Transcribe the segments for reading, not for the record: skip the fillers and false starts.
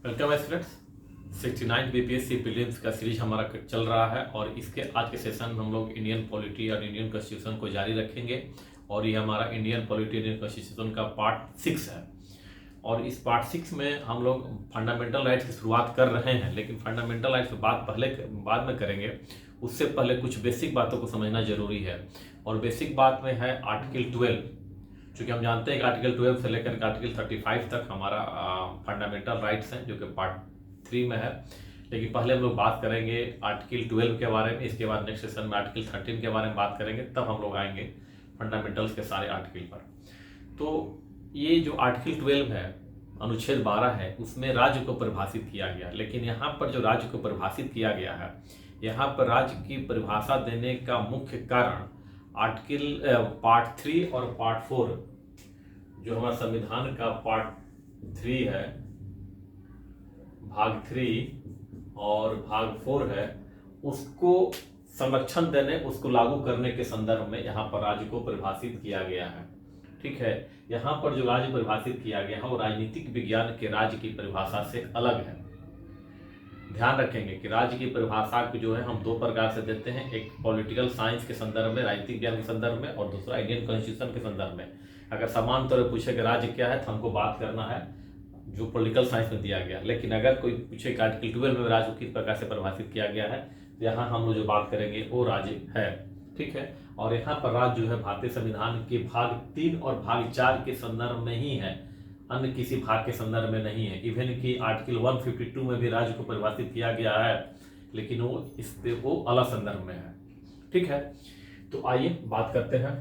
Welcome students. 69 BPSC prelims का series हमारा चल रहा है और इसके आज के सेशन में हम लोग इंडियन पॉलिटी और इंडियन कॉन्स्टिट्यूशन को जारी रखेंगे और ये हमारा इंडियन पॉलिटी इंडियन कॉन्स्टिट्यूशन का पार्ट 6 है। और इस पार्ट 6 में हम लोग फंडामेंटल राइट्स की शुरुआत कर रहे हैं, लेकिन फंडामेंटल राइट्स की बात बाद में करेंगे। उससे पहले कुछ बेसिक बातों को समझना जरूरी है और बेसिक बात में है आर्टिकल 12। चूँकि हम जानते हैं कि आर्टिकल 12 से लेकर आर्टिकल 35 तक हमारा फंडामेंटल राइट्स हैं जो कि पार्ट 3 में है, लेकिन पहले हम लोग बात करेंगे आर्टिकल 12 के बारे में। इसके बाद नेक्स्ट सेशन में आर्टिकल 13 के बारे में बात करेंगे, तब हम लोग आएंगे फंडामेंटल्स के सारे आर्टिकल पर। तो ये जो आर्टिकल 12 है, अनुच्छेद 12 है, उसमें राज्य को परिभाषित किया गया। लेकिन यहाँ पर जो राज्य को परिभाषित किया गया है, यहाँ पर राज्य की परिभाषा देने का मुख्य कारण आर्टिकल पार्ट 3 और पार्ट 4, जो हमारा संविधान का पार्ट 3 है, भाग 3 और भाग 4 है, उसको संरक्षण देने, उसको लागू करने के संदर्भ में यहाँ पर राज्य को परिभाषित किया गया है। ठीक है, यहाँ पर जो राज्य परिभाषित किया गया है वो राजनीतिक विज्ञान के राज्य की परिभाषा से अलग है। ध्यान रखेंगे कि राज्य की परिभाषा को जो है हम दो प्रकार से देते हैं, एक पॉलिटिकल साइंस के संदर्भ में, राजनीतिक विज्ञान के संदर्भ में, और दूसरा इंडियन कॉन्स्टिट्यूशन के संदर्भ में। अगर समान तौर पर पूछे कि राज्य क्या है तो हमको बात करना है जो पॉलिटिकल साइंस में दिया गया। लेकिन अगर कोई पूछे कि आर्टिकल 12 में राज्य को किस प्रकार से परिभाषित किया गया है, तो यहाँ हम लोग जो बात करेंगे वो राज्य है। ठीक है, और यहाँ पर राज्य जो है भारतीय संविधान के भाग 3 और भाग 4 के संदर्भ में ही है, अन्य किसी भाग के संदर्भ में नहीं है। इवन कि आर्टिकल 152 में भी राज्य को परिभाषित किया गया है, लेकिन वो अलग संदर्भ में है। ठीक है, तो आइए बात करते हैं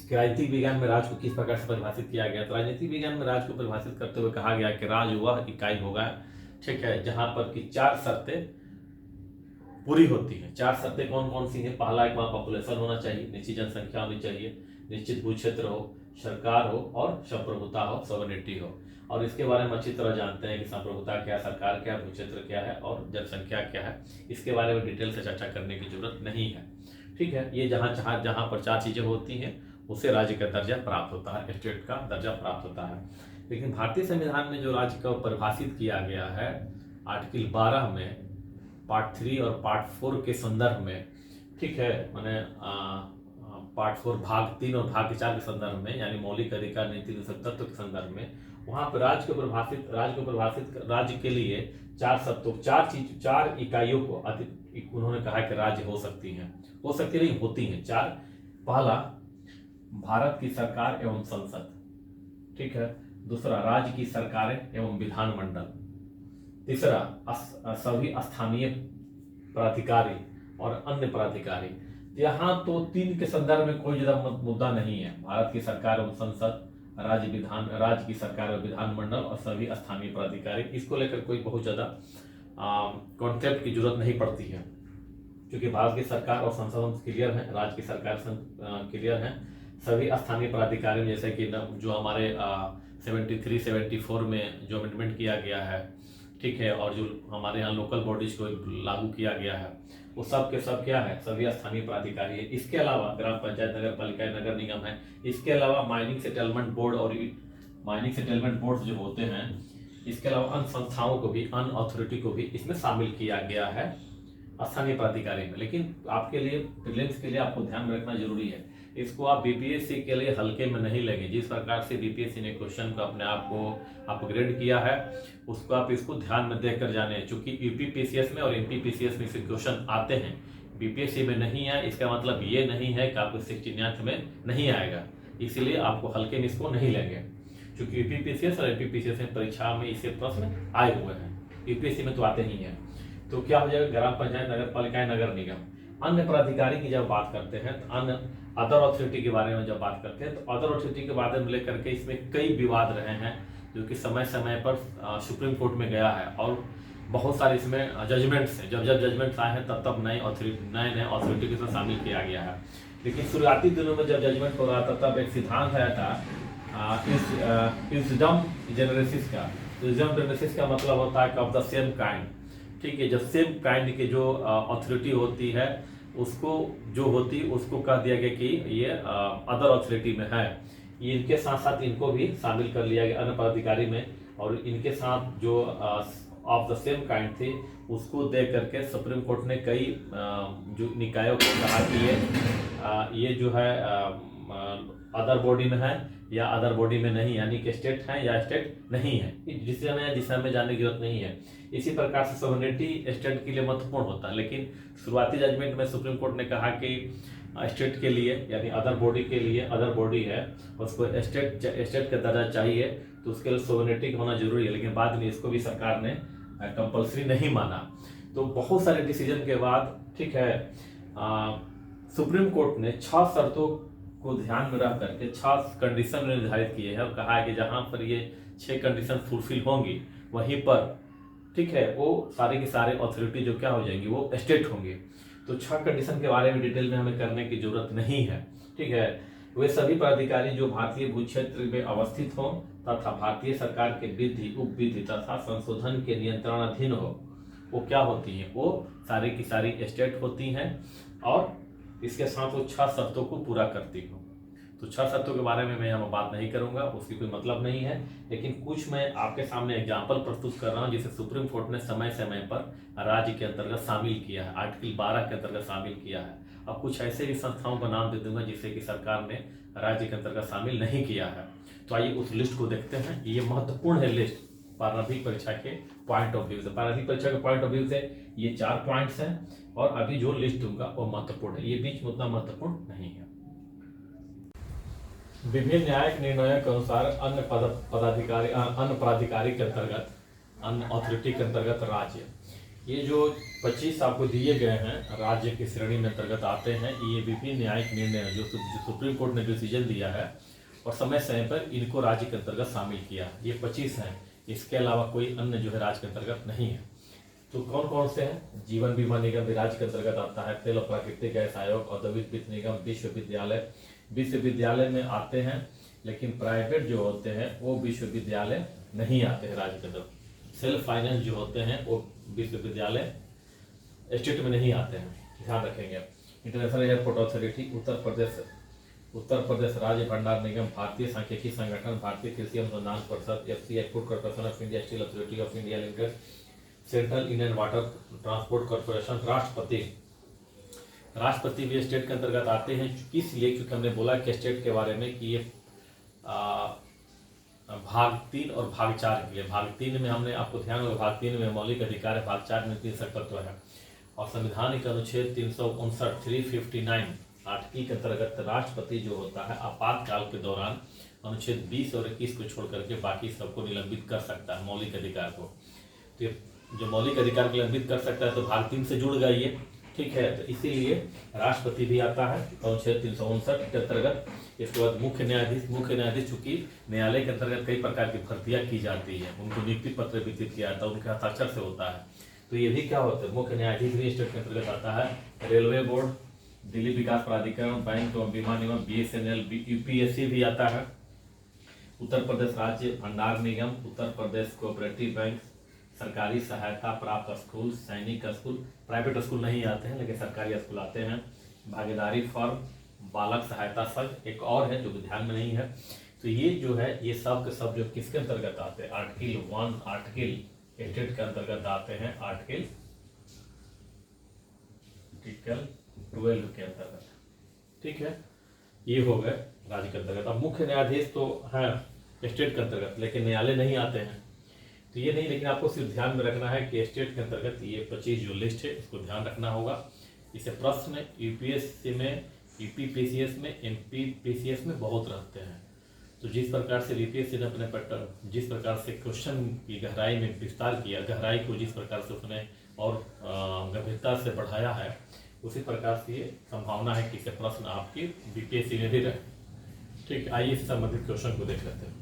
कि राजनीतिक विज्ञान में राज्य को किस प्रकार से परिभाषित किया गया। तो राजनीतिक विज्ञान में राज्य को परिभाषित करते हुए कहा गया कि राज्य वह इकाई होगा, ठीक है, जहां पर कि 4 शर्तें पूरी होती हैं। 4 शर्तें कौन कौन सी हैं? पहला, एक वहाँ पॉपुलेशन होना चाहिए, निश्चित जनसंख्या होनी चाहिए, निश्चित भू क्षेत्र हो, सरकार हो और संप्रभुता हो, सॉवरेनिटी हो। और इसके बारे में अच्छी तरह जानते हैं कि संप्रभुता क्या, सरकार क्या, भू क्षेत्र क्या है और जनसंख्या क्या है। इसके बारे में डिटेल से चर्चा करने की जरूरत नहीं है। ठीक है, ये जहाँ पर 4 चीजें होती हैं उसे राज्य का दर्जा प्राप्त होता है, स्टेट का दर्जा प्राप्त होता है। लेकिन भारतीय संविधान में जो राज्य को परिभाषित किया गया है आर्टिकल 12 में, पार्ट 3 और पार्ट 4 के संदर्भ में, ठीक है, मैंने पार्ट 4 भाग 3 और भाग 4 के संदर्भ में, यानी मौलिक अधिकार, नीति तत्व के संदर्भ में, वहां पर राज्य को परिभाषित राज्य के लिए 4 शब्दों, 4 इकाइयों को उन्होंने कहा कि राज्य हो सकती हैं, नहीं होती हैं 4। पहला, भारत की सरकार एवं संसद। ठीक है, दूसरा, राज्य की सरकारें एवं विधानमंडल। तीसरा, सभी स्थानीय प्राधिकारी और अन्य प्राधिकारी। यहाँ तो 3 के संदर्भ में कोई ज्यादा मुद्दा नहीं है। भारत की सरकार एवं संसद, राज्य की सरकार और विधानमंडल और सभी स्थानीय प्राधिकारी, इसको लेकर कोई बहुत ज्यादा कॉन्सेप्ट की जरूरत नहीं पड़ती है, क्योंकि भारत की सरकार और संसद क्लियर है, राज्य की सरकार क्लियर है। सभी स्थानीय प्राधिकारी, जैसे कि जो हमारे 73-74 में जो अमेंडमेंट किया गया है, ठीक है, और जो हमारे यहाँ लोकल बॉडीज को लागू किया गया है, वो सब के सब क्या है? सभी स्थानीय प्राधिकारी है। इसके अलावा ग्राम पंचायत, नगर पालिका, नगर निगम है। इसके अलावा माइनिंग सेटलमेंट बोर्ड और माइनिंग सेटलमेंट बोर्ड जो होते हैं, इसके अलावा अन्य संस्थाओं को भी, अन्य अथॉरिटी को भी इसमें शामिल किया गया है स्थानीय प्राधिकारी में। लेकिन आपके लिए, प्रीलिम्स के लिए आपको ध्यान में रखना जरूरी है, इसको आप बीपीएससी के लिए हल्के में नहीं लेंगे। जिस प्रकार से बीपीएससी ने क्वेश्चन को अपने आप को अपग्रेड किया है, उसको आप इसको ध्यान में देकर जाने। चूंकि यूपीपीसीएस में और एमपीपीसीएस में से क्वेश्चन आते हैं, बीपीएससी में नहीं आए, इसका मतलब ये नहीं है कि आपको 69th में नहीं आएगा। इसीलिए आपको हल्के में इसको नहीं लेंगे, क्योंकि यूपीपीसीएस और एमपीपीसीएस में परीक्षा में इससे प्रश्न आए हुए हैं, यूपीएससी में तो आते ही हैं। तो क्या हो जाएगा? ग्राम पंचायत, नगर पालिका, नगर निगम। अन्य प्राधिकारी की जब बात करते हैं, तो अन्य अदर अथॉरिटी के बारे में जब बात करते हैं, तो अदर अथॉरिटी के बारे में लेकर के इसमें कई विवाद रहे हैं, जो कि समय समय पर सुप्रीम कोर्ट में गया है और बहुत सारे इसमें जजमेंट्स हैं। जब जजमेंट्स आए हैं तब नए अथॉरिटी के साथ शामिल किया गया है। लेकिन शुरुआती दिनों में जब जजमेंट हो रहा था, तब एक सिद्धांत आया था विजडम जेनेसिस का। विजडम जेनेसिस का मतलब होता है ऑफ द सेम काइंड। ठीक है, जब सेम काइंड की जो अथॉरिटी होती है, उसको कह दिया गया कि ये अदर अथॉरिटी में है। इनके साथ साथ इनको भी शामिल कर लिया गया अन्य पदाधिकारी में। और इनके साथ जो ऑफ द सेम काइंड थे उसको दे करके सुप्रीम कोर्ट ने कई जो निकायों को कहा कि ये जो है अदर बॉडी में है या अदर बॉडी में नहीं, यानी कि स्टेट है या स्टेट नहीं है, दिशा में जाने की जरूरत नहीं है। इसी प्रकार से सोवरेनिटी स्टेट के लिए महत्वपूर्ण होता है, लेकिन शुरुआती जजमेंट में सुप्रीम कोर्ट ने कहा कि स्टेट के लिए यानी अदर बॉडी के लिए, अदर बॉडी है उसको स्टेट का दर्जा चाहिए तो उसके लिए सोवरेनिटी होना जरूरी है, लेकिन बाद में इसको भी सरकार ने कंपल्सरी नहीं माना। तो बहुत सारे डिसीजन के बाद ठीक है सुप्रीम कोर्ट ने 6 शर्तों को ध्यान में रख करके 6 कंडीशन निर्धारित किए हैं और कहा है कि जहां पर ये 6 कंडीशन फुलफिल होंगी वहीं पर ठीक है वो सारे की सारे अथॉरिटी जो क्या हो जाएंगी वो स्टेट होंगी। तो 6 कंडीशन के बारे में डिटेल में हमें करने की जरूरत नहीं है, ठीक है। वे सभी पदाधिकारी जो भारतीय भू क्षेत्र में अवस्थित हों तथा भारतीय सरकार के विधि, उपविधि तथा संशोधन के नियंत्रणाधीन हो, वो क्या होती हैं, वो सारी की सारी स्टेट होती हैं और इसके साथ वो 6 शर्तों को पूरा करती हो। तो 6 शर्तों के बारे में मैं यहाँ बात नहीं करूंगा, उसकी कोई मतलब नहीं है, लेकिन कुछ मैं आपके सामने एग्जाम्पल प्रस्तुत कर रहा हूँ जिसे सुप्रीम कोर्ट ने समय समय पर राज्य के अंतर्गत शामिल किया है, आर्टिकल 12 के अंतर्गत शामिल किया है। अब कुछ ऐसे भी संस्थाओं का नाम दे दूंगा जिसे कि सरकार ने राज्य के अंतर्गत शामिल नहीं किया है। तो आइए उस लिस्ट को देखते हैं। ये महत्वपूर्ण है लिस्ट प्रारंभिक परीक्षा के पॉइंट ऑफ व्यू से। प्रारंभिक परीक्षा के पॉइंट ऑफ व्यू से ये 4 पॉइंट्स हैं और अभी जो लिस्ट दूंगा वो महत्वपूर्ण है, ये बीच में उतना महत्वपूर्ण नहीं है। विभिन्न न्यायिक निर्णयों के अनुसार अन्य प्राधिकारी के अंतर्गत, अन्य अथॉरिटी के अंतर्गत राज्य, ये जो 25 आपको दिए गए हैं राज्य की श्रेणी में अंतर्गत आते हैं। ये विभिन्न न्यायिक निर्णय जो सुप्रीम कोर्ट ने डिसीजन दिया है और समय समय पर इनको राज्य के अंतर्गत शामिल किया है, ये 25 हैं। इसके अलावा कोई अन्य जो है राज्य के अंतर्गत नहीं है। तो कौन कौन से हैं? जीवन बीमा निगम भी राज्य के अंतर्गत आता है, तेल और प्राकृतिक गैस आयोग, औद्योगिक वित्त निगम, विश्वविद्यालय में आते हैं, लेकिन प्राइवेट जो होते हैं वो विश्वविद्यालय नहीं आते हैं राज्य के अंदर। सेल्फ फाइनेंस जो होते हैं वो विश्वविद्यालय स्टेट में नहीं आते हैं, ध्यान रखेंगे। International airport authority, Uttar Pradesh राज्य भंडार निगम, भारतीय सांख्यिकी संगठन, भारतीय कृषि अनुसंधान परिषद, FCI, food corporation of India, steel authority of India limited, central Indian water transport corporation, राष्ट्रपति भी स्टेट के अंतर्गत आते हैं। इसलिए क्योंकि हमने बोला कि स्टेट के बारे में कि ये भाग 3 और भाग 4 के लिए, भाग 3 में हमने आपको ध्यान होगा, भाग 3 में मौलिक अधिकार है, भाग 4 में 3 तत्व है और संविधान के अनुच्छेद 359 आर्टिकल के अंतर्गत राष्ट्रपति जो होता है आपातकाल के दौरान अनुच्छेद 20 और 21 को छोड़ करके बाकी सबको निलंबित कर सकता है, मौलिक अधिकार को। तो जो मौलिक अधिकार को निलंबित कर सकता है तो भाग 3 से जुड़ गई है, ठीक है। तो इसीलिए राष्ट्रपति भी आता है अनुच्छेद 359 के अंतर्गत। इसके बाद मुख्य न्यायाधीश चूंकि न्यायालय के अंतर्गत कई प्रकार की भर्तियां की जाती है, उनको नियुक्ति पत्र वितरित किया जाता है, उनके हस्ताक्षर से होता है। तो ये भी क्या होता है, मुख्य न्यायाधीश भी स्टेट के अंतर्गत आता है। रेलवे बोर्ड, दिल्ली विकास प्राधिकरण, बैंक और बीमा निगम, BSNL, UPSC भी आता है। उत्तर प्रदेश राज्य भंडार निगम, उत्तर प्रदेश कोऑपरेटिव बैंक, सरकारी सहायता प्राप्त स्कूल, सैनिक स्कूल, प्राइवेट स्कूल नहीं आते हैं लेकिन सरकारी स्कूल आते हैं। भागीदारी फर्म, बालक सहायता संघ, एक और है जो ध्यान में नहीं है। तो ये जो है ये सब के सब जो किसके अंतर्गत आते हैं, आर्टिकल स्टेट के अंतर्गत आते हैं, आर्टिकल 12 के अंतर्गत, ठीक है। ये हो गए राज्य के अंतर्गत। अब मुख्य न्यायाधीश तो है स्टेट के अंतर्गत लेकिन न्यायालय नहीं आते हैं, तो ये नहीं, लेकिन आपको सिर्फ ध्यान में रखना है कि स्टेट के अंतर्गत ये 25 जो लिस्ट है इसको ध्यान रखना होगा। इसे प्रश्न UPSC में, UPPCS में, MPPCS में बहुत रहते हैं। तो जिस प्रकार से UPSC ने अपने पैटर्न, जिस प्रकार से क्वेश्चन की गहराई में विस्तार किया, गहराई को जिस प्रकार से उसने और गंभीरता से बढ़ाया है, उसी प्रकार से ये संभावना है कि इसे प्रश्न आपकी BPSC में भी रहे, ठीक। आइए इससे संबंधित क्वेश्चन को देख लेते हैं।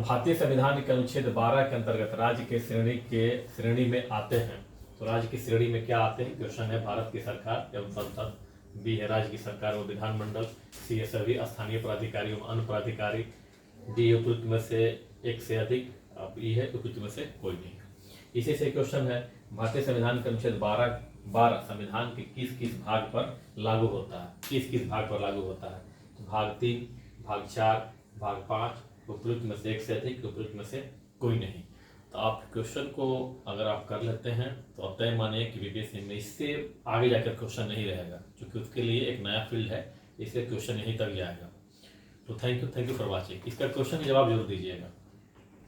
भारतीय संविधान के अनुच्छेद 12 के अंतर्गत राज्य के श्रेणी में आते हैं। तो राज्य की श्रेणी में क्या आते हैं, क्वेश्चन है। भारत की सरकार एवं संसद, B है राज्य की सरकार व विधानमंडल, C है सभी स्थानीय प्राधिकारी एवं अन्य प्राधिकारी, D उपयुक्त में से एक से अधिक, अब E है उपयुक्त में से कोई नहीं। इसी से क्वेश्चन है, भारतीय संविधान के अनुच्छेद 12 संविधान के किस किस भाग पर लागू होता है, किस किस भाग पर लागू होता है। तो भाग 3, भाग 4, भाग 5, उपयुक्त में से एक से अधिक, उपयुक्त में से कोई नहीं। तो आप क्वेश्चन को अगर आप कर लेते हैं तो आप तय मानिए कि बीपीएससी में इससे आगे जाकर क्वेश्चन नहीं रहेगा, क्योंकि उसके लिए एक नया फील्ड है, इसलिए क्वेश्चन यहीं तक जाएगा। तो थैंक यू फॉर वॉचिंग। इसका क्वेश्चन जवाब जरूर दीजिएगा।